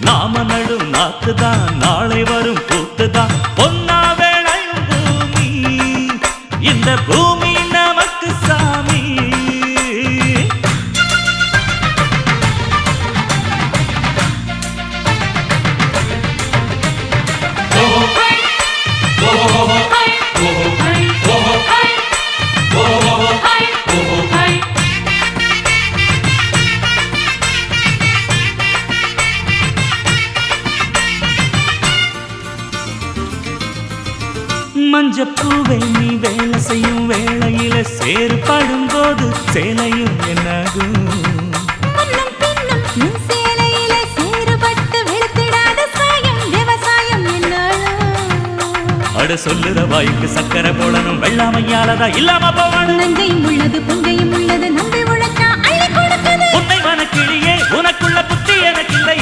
நாம நடும் நாத்துதான் நாளை வரும் பூத்துதான் பொன்னா வேளையும் பூமி இந்த பூமி நமக்கு சாமி மஞ்சப்பூவே நீ வேலை செய்யும் வேளையில சேறுபடும் போது சேலையும் என்னாகும் அட சொல்லுற வாய்க்கு சக்கரை போடணும் வெள்ளாமையாலதா இல்லாம போவானும் நஞ்சையும் உள்ளது புஞ்சையும் உள்ளது நம்பி உழைச்சா அள்ளி கொடுக்குது உன்னை மனக்கிளியே உனக்குள்ள புத்தி எனக்கு இல்லை